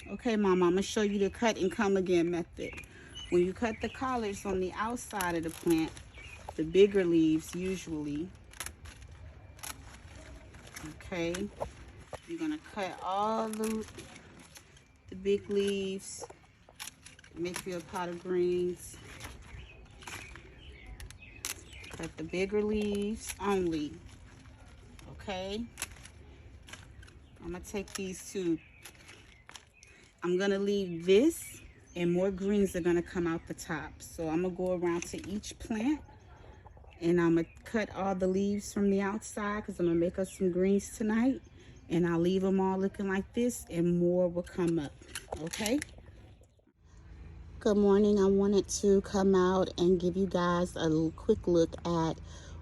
Okay, Mom, I'm gonna show you the cut and come again method. When you cut the collards on the outside of the plant, the bigger leaves usually, okay, you're gonna cut all the big leaves, make you a pot of greens. Cut the bigger leaves only, okay? I'm gonna take these two. I'm gonna leave this and more greens are gonna come out the top. So I'm gonna go around to each plant and I'm gonna cut all the leaves from the outside because I'm gonna make us some greens tonight. And I'll leave them all looking like this and more will come up, okay? Good morning. I wanted to come out and give you guys a quick look at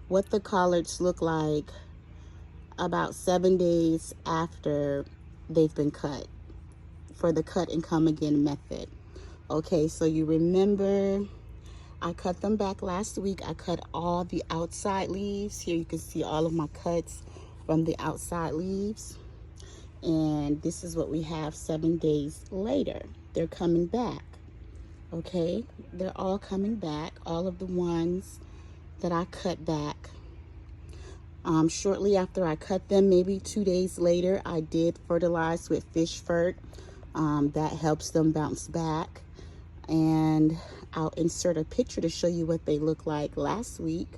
what the collards look like about 7 days after they've been cut for the cut and come again method. Okay, so you remember I cut them back last week. I cut all the outside leaves. Here you can see all of my cuts from the outside leaves. And this is what we have 7 days later. They're coming back. Okay, they're all coming back, all of the ones that I cut back. Shortly after I cut them, maybe 2 days later, I did fertilize with fish fert. That helps them bounce back. And I'll insert a picture to show you what they look like last week.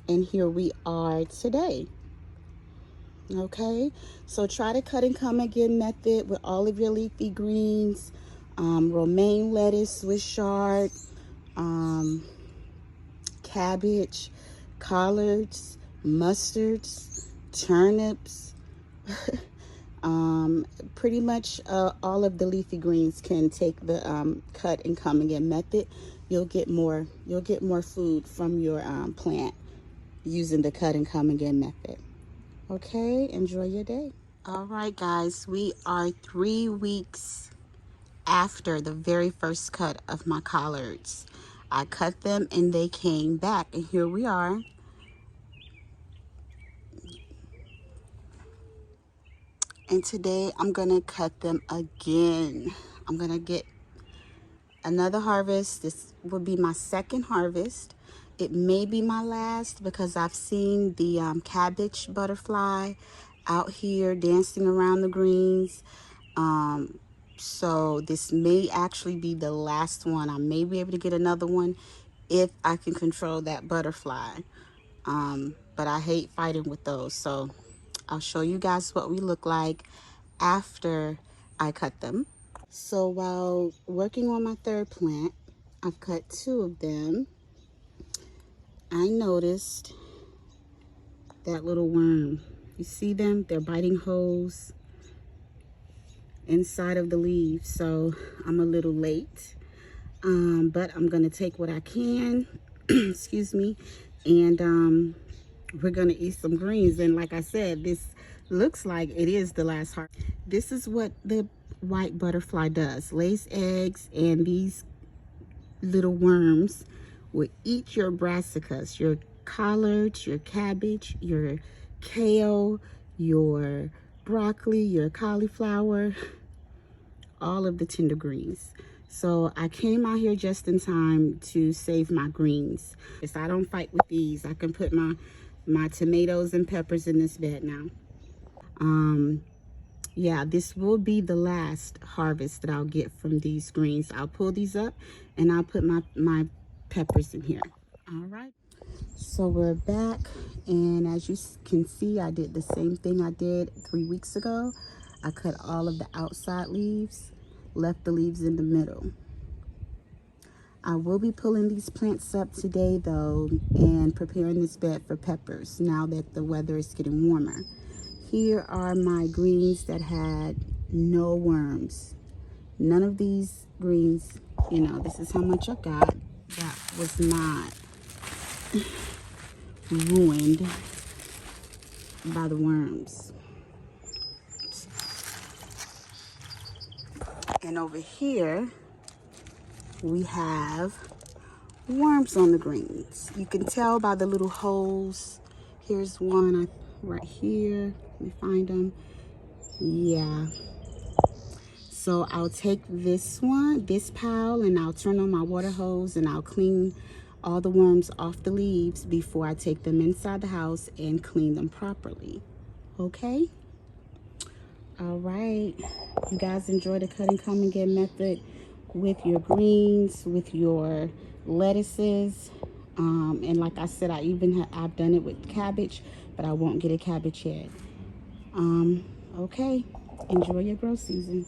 And here we are today. Okay, so try to cut and come again method with all of your leafy greens, romaine lettuce, Swiss chard, cabbage, collards, mustards, turnips. Pretty much all of the leafy greens can take the cut and come again method. You'll get more food from your plant using the cut and come again method. Okay, enjoy your day. All right, guys, we are 3 weeks after the very first cut of my collards. I cut them and they came back, and here we are. And today I'm gonna cut them again. I'm gonna get another harvest. This will be my second harvest. It may be my last because I've seen the cabbage butterfly out here dancing around the greens. So this may actually be the last one. I may be able to get another one if I can control that butterfly. But I hate fighting with those. So I'll show you guys what we look like after I cut them. So while working on my third plant, I've cut 2 of them. I noticed that little worm. You see them? They're biting holes inside of the leaves. So I'm a little late, but I'm gonna take what I can, excuse me, and we're gonna eat some greens. And like I said, this looks like it is the last harvest. This is what the white butterfly does. Lays eggs, and these little worms will eat your brassicas, your collards, your cabbage, your kale, your broccoli, your cauliflower, all of the tender greens. So I came out here just in time to save my greens. If I don't fight with these, I can put my tomatoes and peppers in this bed now. Yeah, this will be the last harvest that I'll get from these greens. I'll pull these up and I'll put my peppers in here. All right. So we're back, and as you can see, I did the same thing I did 3 weeks ago. I cut all of the outside leaves, left the leaves in the middle. I will be pulling these plants up today though and preparing this bed for peppers now that the weather is getting warmer. Here are my greens that had no worms. None of these greens, you know, this is how much I got. That was not ruined by the worms. And over here, we have worms on the greens. You can tell by the little holes. Here's one right here. Let me find them. Yeah. So I'll take this pile, and I'll turn on my water hose, and I'll clean all the worms off the leaves before I take them inside the house and clean them properly. Okay? All right. You guys enjoy the cut and come and get method with your greens, with your lettuces. And like I said, I've done it with cabbage, but I won't get a cabbage yet. Okay. Enjoy your grow season.